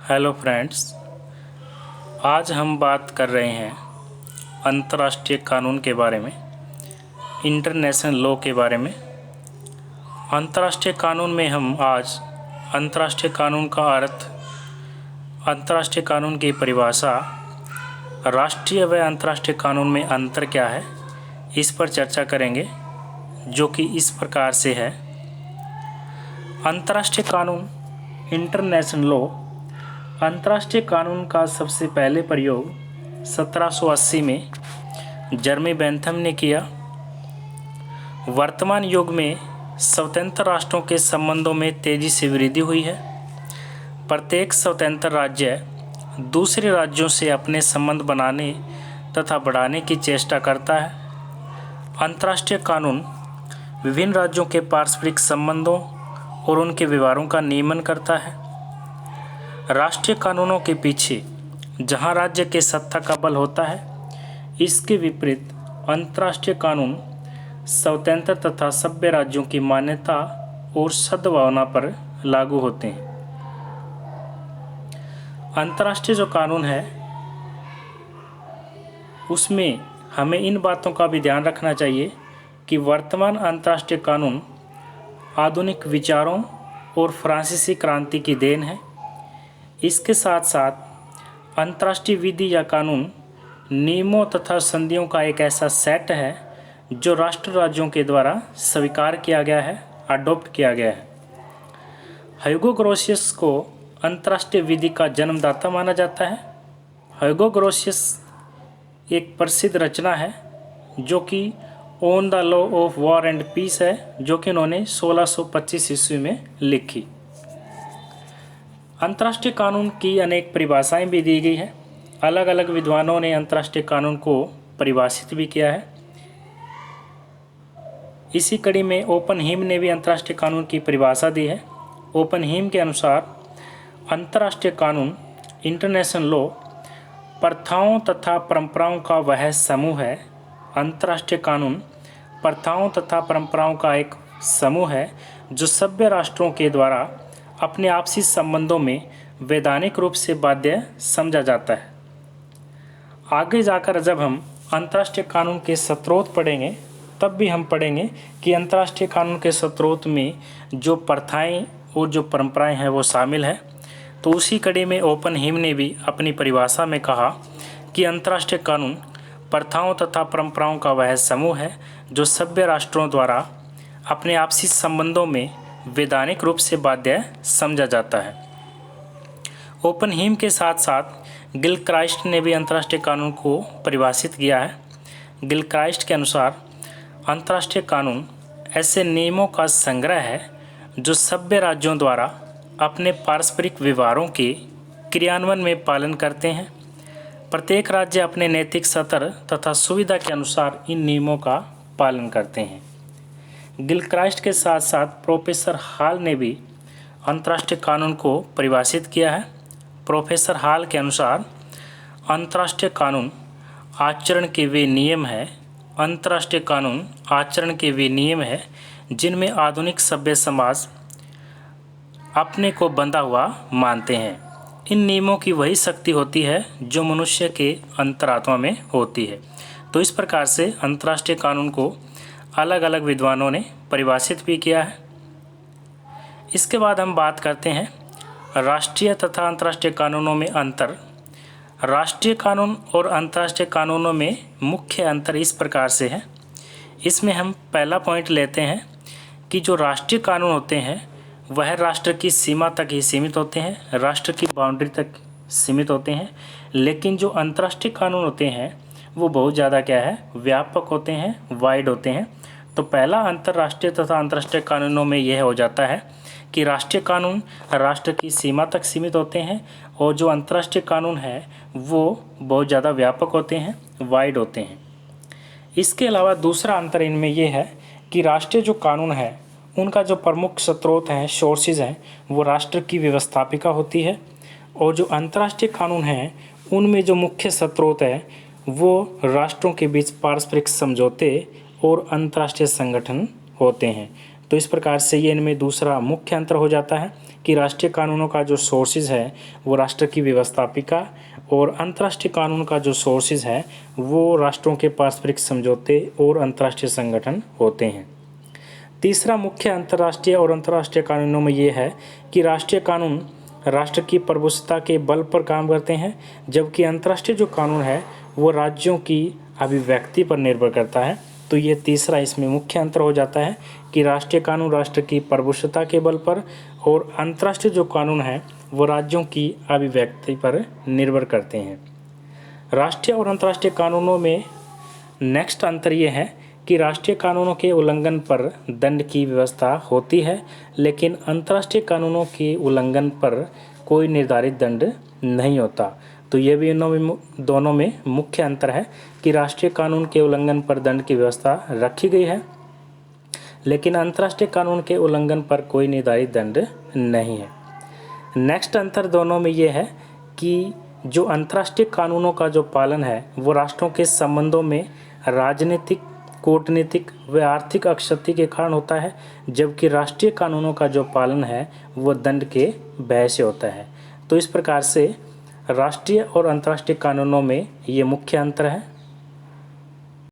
Hello friends, आज हम बात कर रहे हैं अंतर्राष्ट्रीय कानून के बारे में, इंटरनेशनल लॉ के बारे में। अंतर्राष्ट्रीय कानून में हम आज अंतर्राष्ट्रीय कानून का अर्थ, अंतर्राष्ट्रीय कानून की परिभाषा, राष्ट्रीय व अंतर्राष्ट्रीय कानून में अंतर क्या है, इस पर चर्चा करेंगे, जो कि इस प्रकार से है। अंतर्राष्ट्रीय कानून, इंटरनेशनल लॉ। अंतर्राष्ट्रीय कानून का सबसे पहले प्रयोग 1780 में जर्मी बेंथम ने किया। वर्तमान युग में स्वतंत्र राष्ट्रों के संबंधों में तेजी से वृद्धि हुई है। प्रत्येक स्वतंत्र राज्य दूसरे राज्यों से अपने संबंध बनाने तथा बढ़ाने की चेष्टा करता है। अंतर्राष्ट्रीय कानून विभिन्न राज्यों के पारस्परिक संबंधों और उनके व्यवहारों का नियमन करता है। राष्ट्रीय कानूनों के पीछे जहां राज्य के सत्ता का बल होता है, इसके विपरीत अंतर्राष्ट्रीय कानून स्वतंत्र तथा सभ्य राज्यों की मान्यता और सद्भावना पर लागू होते हैं। अंतर्राष्ट्रीय जो कानून है, उसमें हमें इन बातों का भी ध्यान रखना चाहिए कि वर्तमान अंतर्राष्ट्रीय कानून आधुनिक विचारों और फ्रांसीसी क्रांति की देन है। इसके साथ साथ अंतर्राष्ट्रीय विधि या कानून नियमों तथा संधियों का एक ऐसा सेट है जो राष्ट्र राज्यों के द्वारा स्वीकार किया गया है, अडॉप्ट किया गया है। ह्यूगो ग्रोसियस को अंतर्राष्ट्रीय विधि का जन्मदाता माना जाता है। ह्यूगो ग्रोसियस एक प्रसिद्ध रचना है जो कि on the law of war and peace है, जो कि उन्होंने 1625 ईस्वी में लिखी। अंतर्राष्ट्रीय कानून की अनेक परिभाषाएं भी दी गई है। अलग अलग विद्वानों ने अंतर्राष्ट्रीय कानून को परिभाषित भी किया है। इसी कड़ी में ओपनहीम ने भी अंतर्राष्ट्रीय कानून की परिभाषा दी है। ओपनहीम के अनुसार अंतर्राष्ट्रीय कानून, इंटरनेशनल लॉ, प्रथाओं तथा परंपराओं का वह समूह है। अंतर्राष्ट्रीय कानून प्रथाओं तथा परंपराओं का एक समूह है जो सभ्य राष्ट्रों के द्वारा अपने आपसी संबंधों में वैधानिक रूप से बाध्य समझा जाता है। आगे जाकर जब हम अंतर्राष्ट्रीय कानून के स्रोत पढ़ेंगे, तब भी हम पढ़ेंगे कि अंतर्राष्ट्रीय कानून के स्रोत में जो प्रथाएं और जो परंपराएं हैं वो शामिल है। तो उसी कड़ी में ओपनहीम ने भी अपनी परिभाषा में कहा कि अंतर्राष्ट्रीय कानून प्रथाओं तथा परंपराओं का वह समूह है जो सभ्य राष्ट्रों द्वारा अपने आपसी संबंधों में वैधानिक रूप से बाध्य समझा जाता है। ओपनहीम के साथ साथ गिलक्राइस्ट ने भी अंतर्राष्ट्रीय कानून को परिभाषित किया है। गिलक्राइस्ट के अनुसार अंतर्राष्ट्रीय कानून ऐसे नियमों का संग्रह है जो सभ्य राज्यों द्वारा अपने पारस्परिक व्यवहारों के क्रियान्वयन में पालन करते हैं। प्रत्येक राज्य अपने नैतिक स्तर तथा सुविधा के अनुसार इन नियमों का पालन करते हैं। गिलक्राइस्ट के साथ साथ प्रोफेसर हॉल ने भी अंतर्राष्ट्रीय कानून को परिभाषित किया है। प्रोफेसर हॉल के अनुसार अंतर्राष्ट्रीय कानून आचरण के वे नियम हैं। अंतर्राष्ट्रीय कानून आचरण के वे नियम हैं जिनमें आधुनिक सभ्य समाज अपने को बंधा हुआ मानते हैं। इन नियमों की वही शक्ति होती है जो मनुष्य के अंतरात्मा में होती है। तो इस प्रकार से अंतर्राष्ट्रीय कानून को अलग अलग विद्वानों ने परिभाषित भी किया है। इसके बाद हम बात करते हैं राष्ट्रीय तथा अंतर्राष्ट्रीय कानूनों में अंतर। राष्ट्रीय कानून और अंतर्राष्ट्रीय कानूनों में मुख्य अंतर इस प्रकार से है। इसमें हम पहला पॉइंट लेते हैं कि जो राष्ट्रीय कानून होते हैं वह राष्ट्र की सीमा तक ही सीमित होते हैं, राष्ट्र की बाउंड्री तक सीमित होते हैं। लेकिन जो अंतर्राष्ट्रीय कानून होते हैं वो बहुत ज़्यादा क्या है, व्यापक होते हैं, वाइड होते हैं। तो पहला अंतर्राष्ट्रीय तथा अंतर्राष्ट्रीय कानूनों में यह हो जाता है कि राष्ट्रीय कानून राष्ट्र की सीमा तक सीमित होते हैं और जो अंतर्राष्ट्रीय कानून है वो बहुत ज़्यादा व्यापक होते हैं, वाइड होते हैं। इसके अलावा दूसरा अंतर इनमें यह है कि राष्ट्रीय जो कानून है उनका जो प्रमुख स्रोत हैं, सोर्सेज हैं, वो राष्ट्र की व्यवस्थापिका होती है। और जो अंतर्राष्ट्रीय कानून हैं उनमें जो मुख्य स्रोत है वो राष्ट्रों के बीच पारस्परिक समझौते और अंतर्राष्ट्रीय संगठन होते हैं। तो इस प्रकार से ये इनमें दूसरा मुख्य अंतर हो जाता है कि राष्ट्रीय कानूनों का जो सोर्सेज है वो राष्ट्र की व्यवस्थापिका और अंतर्राष्ट्रीय कानून का जो सोर्सेज है वो राष्ट्रों के पारस्परिक समझौते और अंतर्राष्ट्रीय संगठन होते हैं। तीसरा मुख्य अंतर्राष्ट्रीय और अंतर्राष्ट्रीय कानूनों में ये है कि राष्ट्रीय कानून राष्ट्र की प्रभुसत्ता के बल पर काम करते हैं, जबकि अंतर्राष्ट्रीय जो कानून है वो राज्यों की अभिव्यक्ति पर निर्भर करता है। तो ये तीसरा इसमें मुख्य अंतर हो जाता है कि राष्ट्रीय कानून राष्ट्र की प्रभुसत्ता के बल पर और अंतर्राष्ट्रीय जो कानून है वो राज्यों की अभिव्यक्ति पर निर्भर करते हैं। राष्ट्रीय और अंतर्राष्ट्रीय कानूनों में नेक्स्ट अंतर ये है कि राष्ट्रीय कानूनों के उल्लंघन पर दंड की व्यवस्था होती है, लेकिन अंतर्राष्ट्रीय कानूनों के उल्लंघन पर कोई निर्धारित दंड नहीं होता। तो ये भी दोनों में मुख्य अंतर है कि राष्ट्रीय कानून के उल्लंघन पर दंड की व्यवस्था रखी गई है, लेकिन अंतर्राष्ट्रीय कानून के उल्लंघन पर कोई निर्धारित दंड नहीं है। नेक्स्ट अंतर दोनों में ये है कि जो अंतर्राष्ट्रीय कानूनों का जो पालन है वो राष्ट्रों के संबंधों में राजनीतिक, कूटनीतिक व आर्थिक अक्षति के कारण होता है, जबकि राष्ट्रीय कानूनों का जो पालन है वो दंड के भय से होता है। तो इस प्रकार से राष्ट्रीय और अंतर्राष्ट्रीय कानूनों में ये मुख्य अंतर है।